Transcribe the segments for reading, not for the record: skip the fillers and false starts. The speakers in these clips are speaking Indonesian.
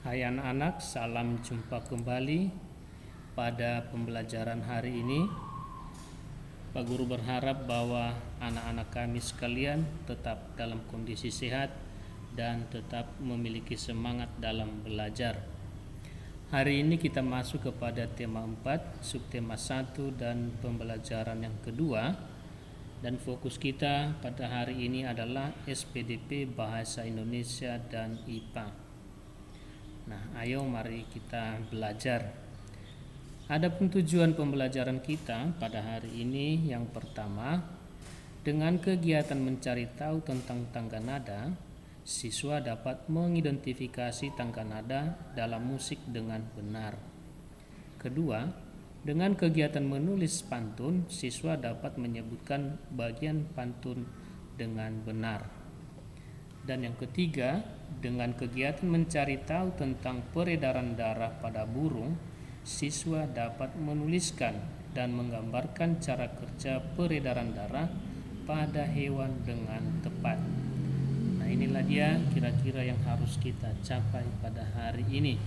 Hai anak-anak, salam jumpa kembali pada pembelajaran hari ini. Pak Guru berharap bahwa anak-anak kami sekalian tetap dalam kondisi sehat dan tetap memiliki semangat dalam belajar. Hari ini kita masuk kepada tema 4, subtema 1 dan pembelajaran yang kedua. Dan fokus kita pada hari ini adalah SPDP Bahasa Indonesia dan IPA. Nah, ayo mari kita belajar. Adapun tujuan pembelajaran kita pada hari ini yang pertama, dengan kegiatan mencari tahu tentang tangga nada, siswa dapat mengidentifikasi tangga nada dalam musik dengan benar. Kedua, dengan kegiatan menulis pantun, siswa dapat menyebutkan bagian pantun dengan benar. Dan yang ketiga, dengan kegiatan mencari tahu tentang peredaran darah pada burung, siswa dapat menuliskan dan menggambarkan cara kerja peredaran darah pada hewan dengan tepat. Nah, inilah dia kira-kira yang harus kita capai pada hari ini.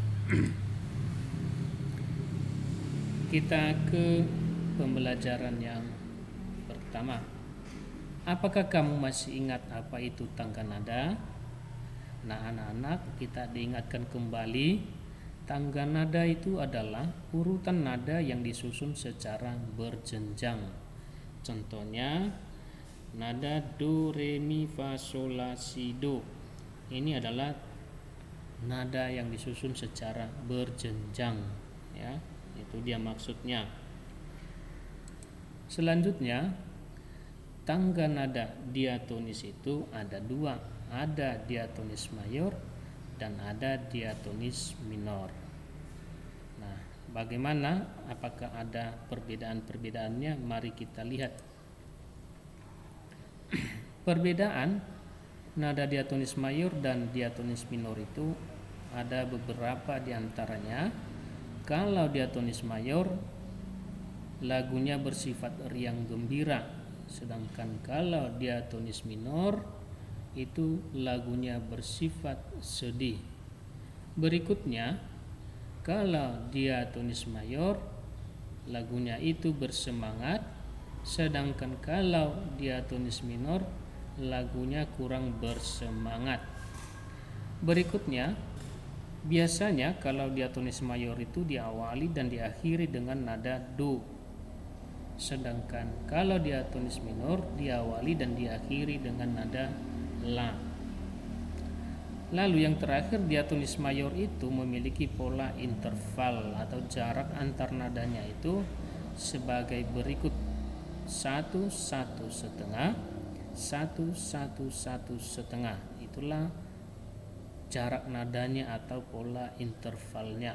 Kita ke pembelajaran yang pertama. Apakah kamu masih ingat apa itu tangga nada? Nah, anak-anak, kita diingatkan kembali, tangga nada itu adalah urutan nada yang disusun secara berjenjang. Contohnya, nada do, re, mi, fa, sol, la, si, do. Ini adalah nada yang disusun secara berjenjang, ya. Itu dia maksudnya. Selanjutnya, tangga nada diatonis itu ada dua, ada diatonis mayor dan ada diatonis minor. Nah, bagaimana? Apakah ada perbedaan-perbedaannya? Mari kita lihat. Perbedaan nada diatonis mayor dan diatonis minor itu ada beberapa diantaranya. Kalau diatonis mayor, lagunya bersifat riang gembira, sedangkan kalau diatonis minor itu lagunya bersifat sedih. Berikutnya, kalau diatonis mayor, lagunya itu bersemangat, sedangkan kalau diatonis minor, lagunya kurang bersemangat. Berikutnya, biasanya kalau diatonis mayor itu diawali dan diakhiri dengan nada do, sedangkan kalau diatonis minor diawali dan diakhiri dengan nada la. Lalu yang terakhir, diatonis mayor itu memiliki pola interval atau jarak antar nadanya itu sebagai berikut: 1 1 setengah, 1 1 1 setengah. Itulah jarak nadanya atau pola intervalnya.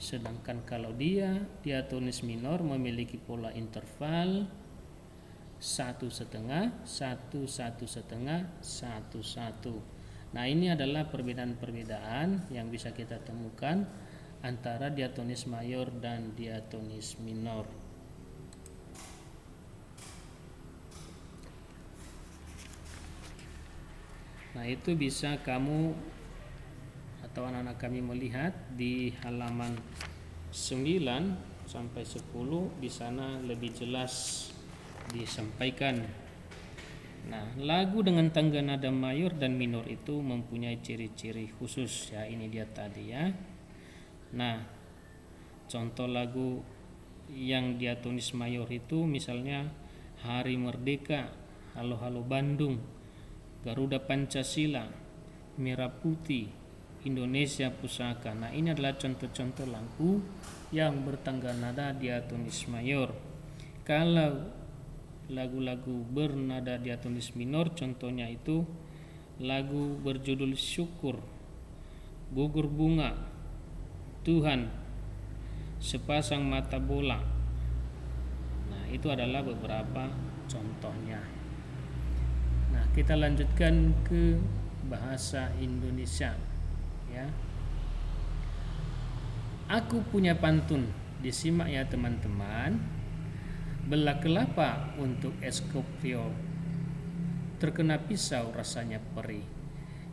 Sedangkan kalau diatonis minor memiliki pola interval 1 setengah, 1 1 setengah, 1 1. Nah, ini adalah perbedaan-perbedaan yang bisa kita temukan antara diatonis mayor dan diatonis minor. Nah, itu bisa kamu atau anak-anak kami melihat di halaman 9 sampai 10, di sana lebih jelas disampaikan. Nah, lagu dengan tangga nada mayor dan minor itu mempunyai ciri-ciri khusus, ya. Ini dia tadi, ya. Nah, contoh lagu yang diatonis mayor itu misalnya Hari Merdeka, Halo Halo Bandung, Garuda Pancasila, Merah Putih, Indonesia Pusaka. Nah, ini adalah contoh-contoh lagu yang bertangga nada diatonis mayor. Kalau lagu-lagu bernada diatonis minor, contohnya itu lagu berjudul Syukur, Gugur Bunga, Tuhan, Sepasang Mata Bola. Nah, itu adalah beberapa contohnya. Nah, kita lanjutkan ke bahasa Indonesia, ya. Aku punya pantun, disimak ya teman-teman. Belah kelapa untuk es kopior, terkena pisau rasanya perih.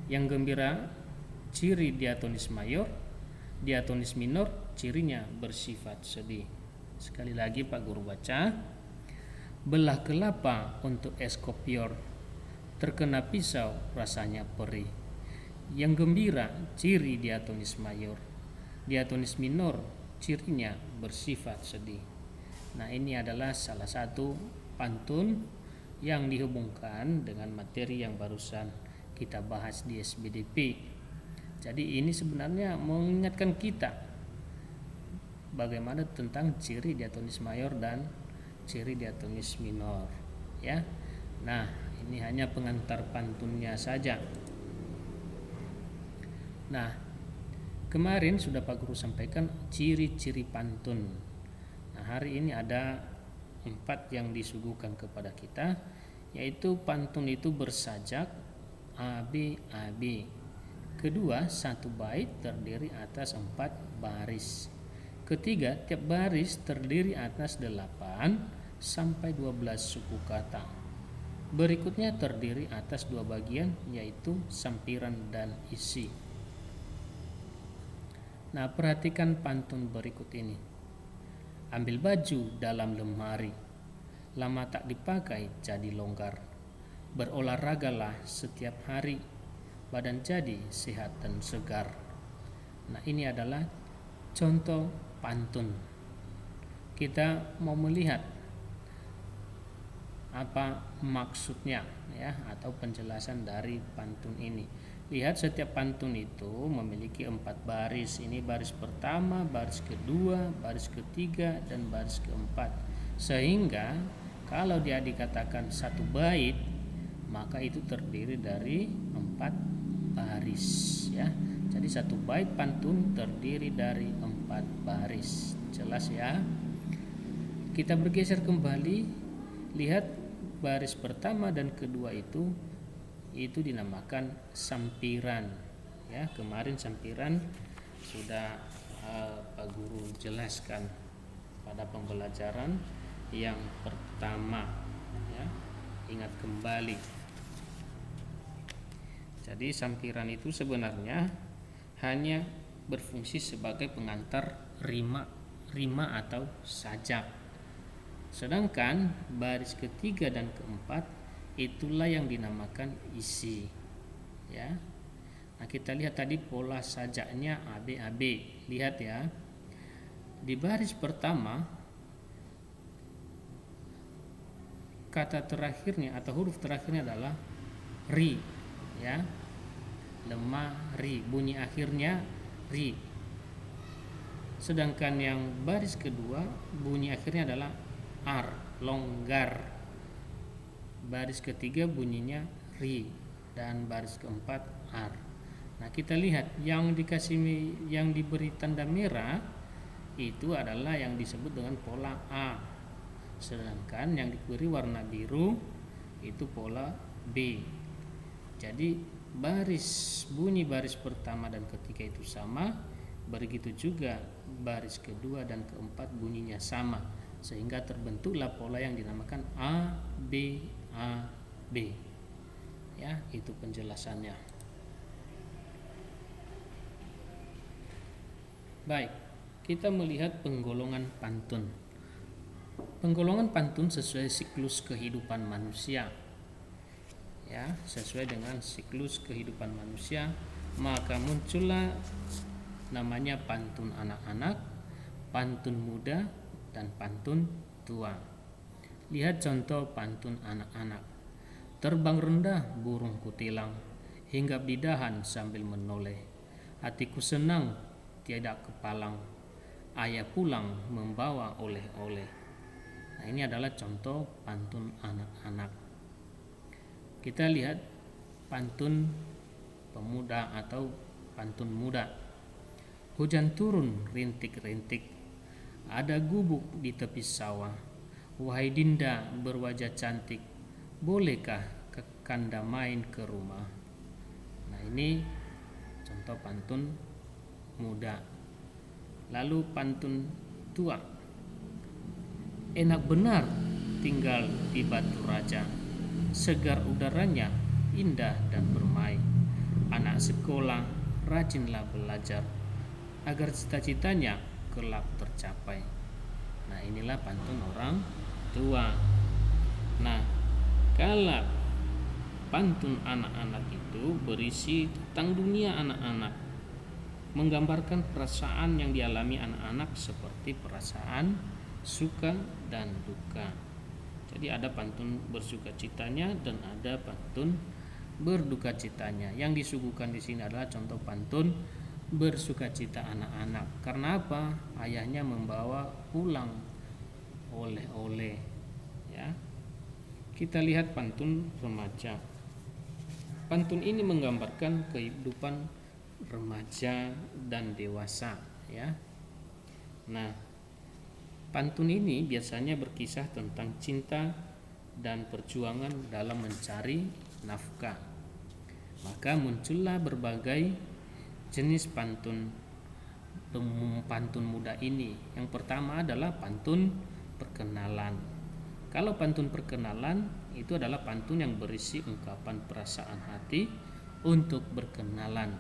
Yang gembira ciri diatonis mayor, Diatonis minor cirinya bersifat sedih. Sekali lagi Pak Guru baca. Belah kelapa untuk es kopior, terkena pisau rasanya perih. Yang gembira ciri diatonis mayor. Diatonis minor cirinya bersifat sedih. Nah, ini adalah salah satu pantun yang dihubungkan dengan materi yang barusan kita bahas di SBDP. Jadi ini sebenarnya mengingatkan kita bagaimana tentang ciri diatonis mayor dan ciri diatonis minor, ya. Nah, ini hanya pengantar pantunnya saja. Nah, kemarin sudah Pak Guru sampaikan ciri-ciri pantun. Nah, hari ini ada 4 yang disuguhkan kepada kita, yaitu pantun itu bersajak AB. Kedua, satu bait terdiri atas 4 baris. Ketiga, tiap baris terdiri atas 8 sampai 12 suku kata. Berikutnya terdiri atas 2 bagian, yaitu sampiran dan isi. Nah, perhatikan pantun berikut ini. Ambil baju dalam lemari, lama tak dipakai jadi longgar. Berolahragalah setiap hari, badan jadi sehat dan segar. Nah, ini adalah contoh pantun. Kita mau melihat apa maksudnya, ya, atau penjelasan dari pantun ini. Lihat, setiap pantun itu memiliki 4 baris. Ini baris pertama, baris kedua, baris ketiga, dan baris keempat. Sehingga kalau dia dikatakan satu bait, maka itu terdiri dari 4 baris, ya. Jadi satu bait pantun terdiri dari 4 baris. Jelas ya? Kita bergeser kembali. Lihat, baris pertama dan kedua itu dinamakan sampiran, ya. Kemarin sampiran sudah Pak Guru jelaskan pada pembelajaran yang pertama, ya. Ingat kembali. Jadi sampiran itu sebenarnya hanya berfungsi sebagai pengantar rima atau sajak. Sedangkan baris ketiga dan keempat itulah yang dinamakan isi, ya. Nah, kita lihat tadi pola sajaknya AB. Lihat ya. Di baris pertama kata terakhirnya atau huruf terakhirnya adalah ri, ya. Lemari, bunyi akhirnya ri. Sedangkan yang baris kedua bunyi akhirnya adalah ar, longgar. Baris ketiga bunyinya ri dan baris keempat ar. Nah, kita lihat yang diberi tanda merah itu adalah yang disebut dengan pola A. Sedangkan yang diberi warna biru itu pola B. Jadi bunyi baris pertama dan ketiga itu sama, begitu juga baris kedua dan keempat bunyinya sama, sehingga terbentuklah pola yang dinamakan A B. Ya, itu penjelasannya. Baik, kita melihat penggolongan pantun. Penggolongan pantun sesuai siklus kehidupan manusia. Ya, sesuai dengan siklus kehidupan manusia, maka muncullah namanya pantun anak-anak, pantun muda, dan pantun tua. Lihat contoh pantun anak-anak. Terbang rendah burung kutilang, hinggap di dahan sambil menoleh. Hatiku senang tiada kepalang, ayah pulang membawa oleh-oleh. Nah, ini adalah contoh pantun anak-anak. Kita lihat pantun pemuda atau pantun muda. Hujan turun rintik-rintik, ada gubuk di tepi sawah. Wahai Dinda berwajah cantik, bolehkah Kanda main ke rumah? Nah, ini contoh pantun muda. Lalu pantun tua. Enak benar tinggal di Batu Raja, segar udaranya, indah dan bermain. Anak sekolah rajinlah belajar, agar cita-citanya kelak tercapai. Nah, inilah pantun orang tua. Nah, kalau pantun anak-anak itu berisi tentang dunia anak-anak, menggambarkan perasaan yang dialami anak-anak seperti perasaan suka dan duka. Jadi ada pantun bersuka citanya dan ada pantun berduka citanya. Yang disuguhkan di sini adalah contoh pantun bersuka cita anak-anak. Karena apa? Ayahnya membawa pulang oleh-oleh, ya. Kita lihat pantun remaja. Pantun ini menggambarkan kehidupan remaja dan dewasa, ya. Nah, pantun ini biasanya berkisah tentang cinta dan perjuangan dalam mencari nafkah. Maka muncullah berbagai jenis pantun muda ini. Yang pertama adalah pantun perkenalan. Kalau pantun perkenalan itu adalah pantun yang berisi ungkapan perasaan hati untuk berkenalan.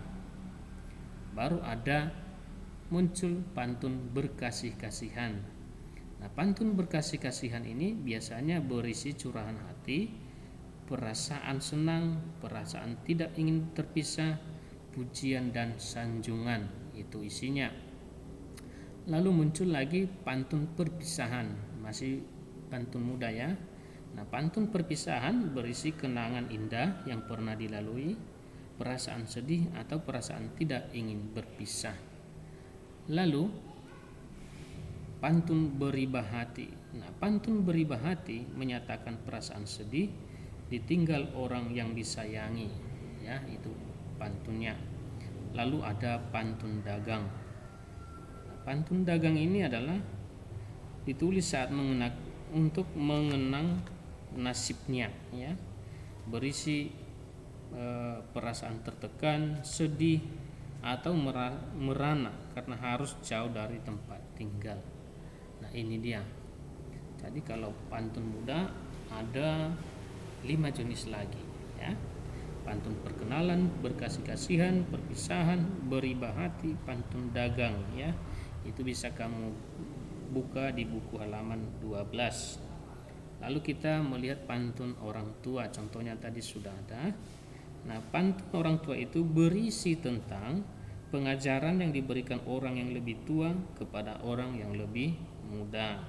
Baru ada muncul pantun berkasih-kasihan. Nah, pantun berkasih-kasihan ini biasanya berisi curahan hati, perasaan senang, perasaan tidak ingin terpisah, pujian dan sanjungan, itu isinya. Lalu muncul lagi pantun perpisahan, masih pantun muda, ya. Nah, pantun perpisahan berisi kenangan indah yang pernah dilalui, perasaan sedih atau perasaan tidak ingin berpisah. Lalu pantun beribah hati. Nah, pantun beribah hati menyatakan perasaan sedih ditinggal orang yang disayangi, ya, itu pantunnya. Lalu ada pantun dagang. Nah, pantun dagang ini adalah ditulis saat untuk mengenang nasibnya, ya, berisi perasaan tertekan, sedih atau merana karena harus jauh dari tempat tinggal. Nah, ini dia. Jadi kalau pantun muda ada 5 jenis lagi, ya. Pantun perkenalan, berkasih-kasihan, perpisahan, beribah hati, pantun dagang, ya. Itu bisa kamu buka di buku halaman 12. Lalu kita melihat pantun orang tua, contohnya tadi sudah ada. Nah, pantun orang tua itu berisi tentang pengajaran yang diberikan orang yang lebih tua kepada orang yang lebih muda,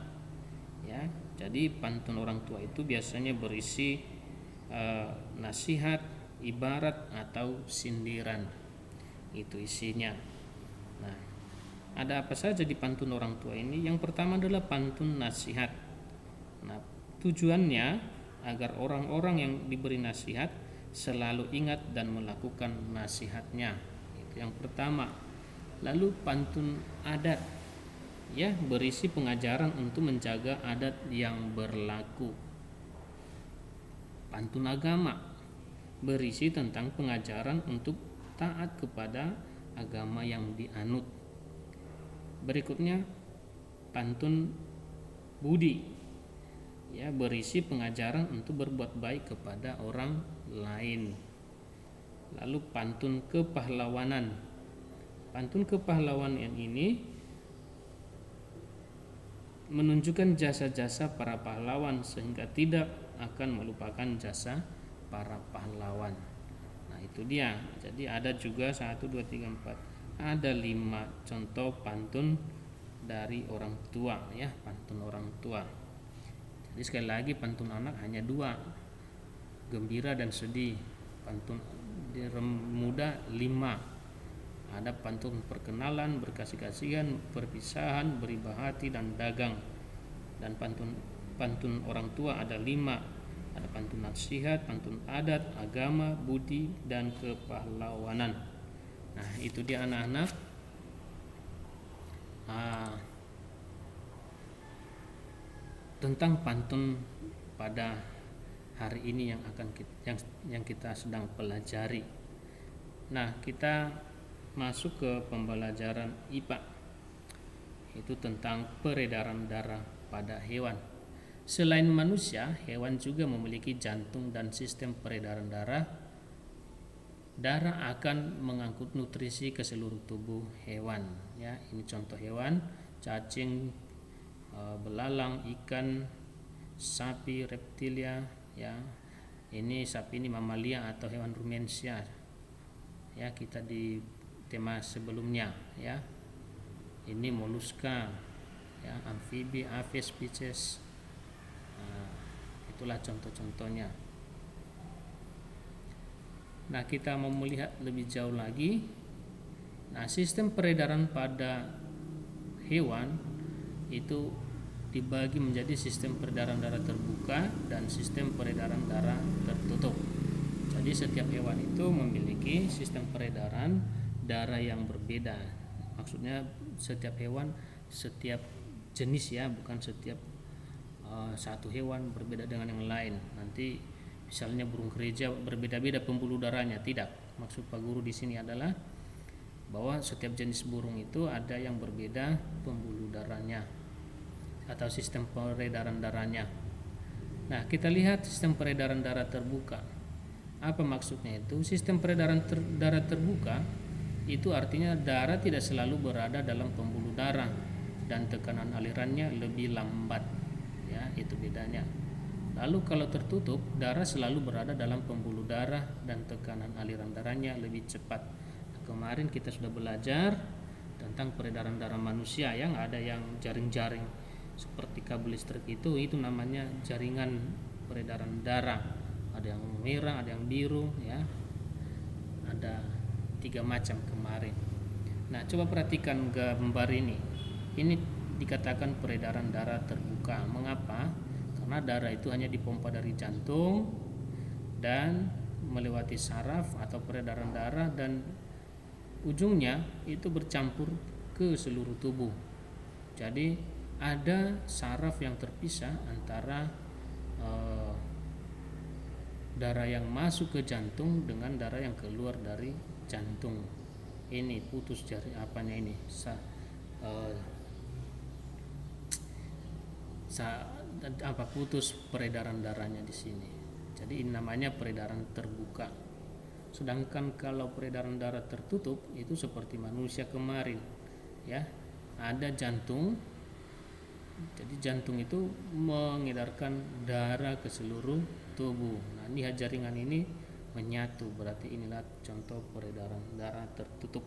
ya. Jadi pantun orang tua itu biasanya berisi nasihat, ibarat atau sindiran, itu isinya. Nah, ada apa saja di pantun orang tua ini? Yang pertama adalah pantun nasihat. Nah, tujuannya agar orang-orang yang diberi nasihat selalu ingat dan melakukan nasihatnya, itu yang pertama. Lalu pantun adat, ya, berisi pengajaran untuk menjaga adat yang berlaku. Pantun agama berisi tentang pengajaran untuk taat kepada agama yang dianut. Berikutnya pantun budi, ya, berisi pengajaran untuk berbuat baik kepada orang lain. Lalu pantun kepahlawanan. Pantun kepahlawanan ini menunjukkan jasa-jasa para pahlawan sehingga tidak akan melupakan jasa para pahlawan. Nah, itu dia. Jadi ada juga 1, 2, 3, 4. Ada 5 contoh pantun dari orang tua, ya, pantun orang tua. Jadi sekali lagi pantun anak hanya 2, gembira dan sedih. Pantun muda 5. Ada pantun perkenalan, berkasih-kasihan, perpisahan, beribah hati dan dagang. Dan pantun orang tua ada 5. Ada pantun nasihat, pantun adat, agama, budi, dan kepahlawanan. Nah, itu dia anak-anak. Tentang pantun pada hari ini yang kita sedang pelajari. Nah, kita masuk ke pembelajaran IPA, itu tentang peredaran darah pada hewan. Selain manusia, hewan juga memiliki jantung dan sistem peredaran darah darah akan mengangkut nutrisi ke seluruh tubuh hewan. Ya, ini contoh hewan: cacing, belalang, ikan, sapi, reptilia. Ya, ini sapi ini mamalia atau hewan rumensia. Ya, kita di tema sebelumnya. Ya, ini moluska, ya, amfibi, aves, pisces. Itulah contoh-contohnya. Nah, kita mau melihat lebih jauh lagi. Nah, sistem peredaran pada hewan itu dibagi menjadi sistem peredaran darah terbuka dan sistem peredaran darah tertutup. Jadi setiap hewan itu memiliki sistem peredaran darah yang berbeda. Maksudnya setiap hewan, setiap jenis, ya, bukan setiap satu hewan berbeda dengan yang lain. Nanti misalnya burung gereja berbeda-beda pembuluh darahnya, tidak. Maksud Pak Guru di sini adalah bahwa setiap jenis burung itu ada yang berbeda pembuluh darahnya atau sistem peredaran darahnya. Nah, kita lihat sistem peredaran darah terbuka. Apa maksudnya itu? Sistem peredaran darah terbuka itu artinya darah tidak selalu berada dalam pembuluh darah dan tekanan alirannya lebih lambat. Ya, itu bedanya. Lalu kalau tertutup, darah selalu berada dalam pembuluh darah dan tekanan aliran darahnya lebih cepat. Nah, kemarin kita sudah belajar tentang peredaran darah manusia, yang ada yang jaring-jaring seperti kabel listrik itu namanya jaringan peredaran darah. Ada yang merah, ada yang biru, ya. Ada 3 macam kemarin. Nah, coba perhatikan gambar ini. Ini dikatakan peredaran darah terbuka. Mengapa? Karena darah itu hanya dipompa dari jantung dan melewati saraf atau peredaran darah, dan ujungnya itu bercampur ke seluruh tubuh. Jadi ada saraf yang terpisah antara darah yang masuk ke jantung dengan darah yang keluar dari jantung. Ini putus jari apanya ini? Putus peredaran darahnya di sini. Jadi ini namanya peredaran terbuka. Sedangkan kalau peredaran darah tertutup itu seperti manusia kemarin, ya. Ada jantung. Jadi jantung itu mengedarkan darah ke seluruh tubuh. Nah, lihat jaringan ini menyatu, berarti inilah contoh peredaran darah tertutup.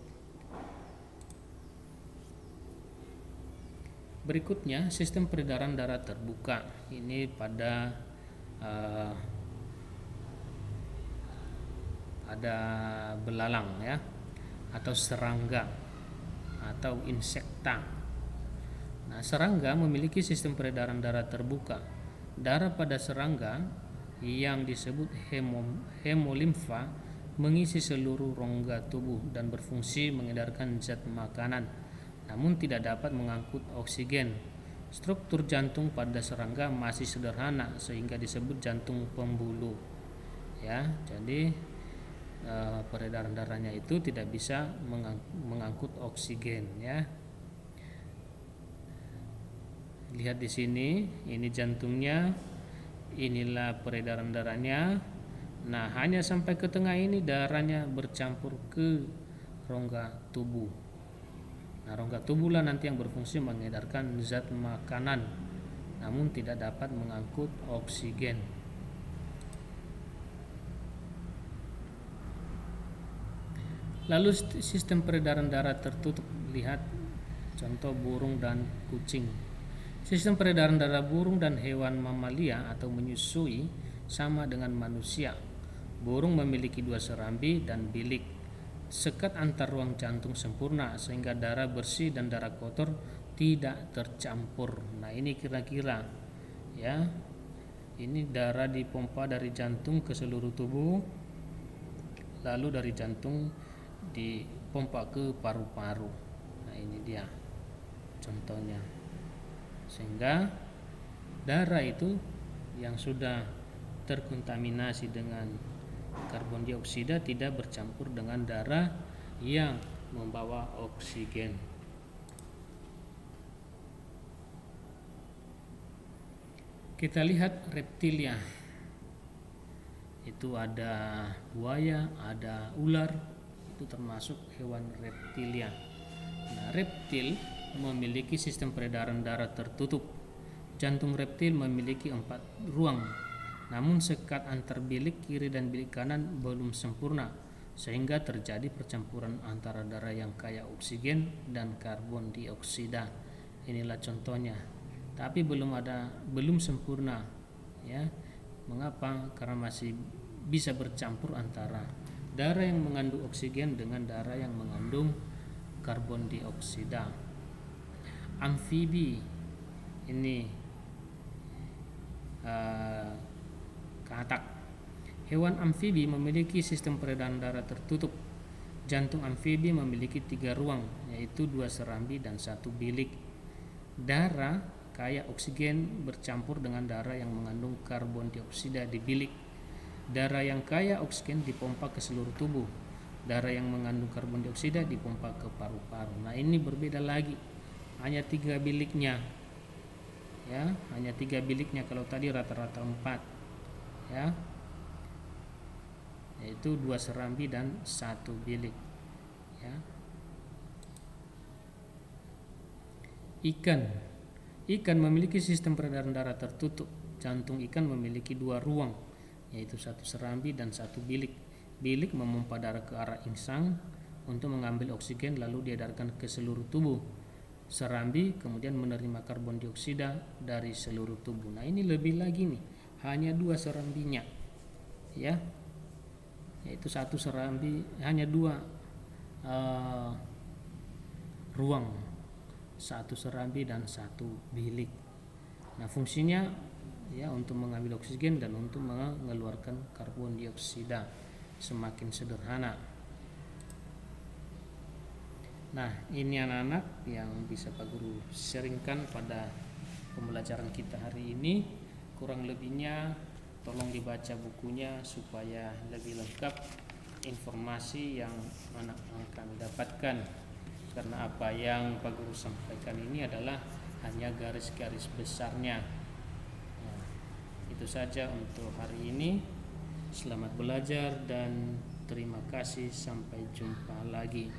Berikutnya sistem peredaran darah terbuka. Ini pada belalang, ya, atau serangga atau insekta. Nah, serangga memiliki sistem peredaran darah terbuka. Darah pada serangga yang disebut hemolimfa mengisi seluruh rongga tubuh dan berfungsi mengedarkan zat makanan, namun tidak dapat mengangkut oksigen. Struktur jantung pada serangga masih sederhana sehingga disebut jantung pembuluh. Ya, jadi peredaran darahnya itu tidak bisa mengangkut oksigen, ya. Lihat di sini, ini jantungnya, inilah peredaran darahnya. Nah, hanya sampai ke tengah ini darahnya bercampur ke rongga tubuh. Nah, rongga tubuh lah nanti yang berfungsi mengedarkan zat makanan, namun tidak dapat mengangkut oksigen. Lalu sistem peredaran darah tertutup. Lihat contoh burung dan kucing. Sistem peredaran darah burung dan hewan mamalia atau menyusui sama dengan manusia. Burung memiliki 2 serambi dan bilik. Sekat antar ruang jantung sempurna sehingga darah bersih dan darah kotor tidak tercampur. Nah, ini kira-kira, ya. Ini darah dipompa dari jantung ke seluruh tubuh, lalu dari jantung dipompa ke paru-paru. Nah, ini dia contohnya. Sehingga darah itu yang sudah terkontaminasi dengan karbon dioksida tidak bercampur dengan darah yang membawa oksigen. Kita lihat reptilia. Itu ada buaya, ada ular, itu termasuk hewan reptilia. Nah, reptil memiliki sistem peredaran darah tertutup. Jantung reptil memiliki 4 ruang, namun sekat antar bilik kiri dan bilik kanan belum sempurna, sehingga terjadi percampuran antara darah yang kaya oksigen dan karbon dioksida. Inilah contohnya. Tapi belum sempurna, ya. Mengapa? Karena masih bisa bercampur antara darah yang mengandung oksigen dengan darah yang mengandung karbon dioksida. Amfibi ini katak. Hewan amfibi memiliki sistem peredaran darah tertutup. Jantung amfibi memiliki 3 ruang, yaitu 2 serambi dan 1 bilik. Darah kaya oksigen bercampur dengan darah yang mengandung karbon dioksida di bilik. Darah yang kaya oksigen dipompa ke seluruh tubuh. Darah yang mengandung karbon dioksida dipompa ke paru-paru. Nah, ini berbeda lagi. Hanya 3 biliknya. Ya, hanya 3 biliknya, kalau tadi rata-rata 4, ya, yaitu 2 serambi dan 1 bilik, ya. Ikan memiliki sistem peredaran darah tertutup. Jantung ikan memiliki 2 ruang, yaitu 1 serambi dan 1 bilik. Bilik memompa darah ke arah insang untuk mengambil oksigen lalu diedarkan ke seluruh tubuh. Serambi kemudian menerima karbon dioksida dari seluruh tubuh. Nah, ini lebih lagi nih, hanya 2 serambinya, ya, yaitu 1 serambi, hanya 2 ruang, 1 serambi dan 1 bilik. Nah, fungsinya ya untuk mengambil oksigen dan untuk mengeluarkan karbon dioksida. Semakin sederhana. Nah, ini anak-anak yang bisa Pak Guru sharingkan pada pembelajaran kita hari ini. Kurang lebihnya tolong dibaca bukunya supaya lebih lengkap informasi yang anak-anak kami dapatkan. Karena apa yang Pak Guru sampaikan ini adalah hanya garis-garis besarnya. Nah, itu saja untuk hari ini. Selamat belajar dan terima kasih. Sampai jumpa lagi.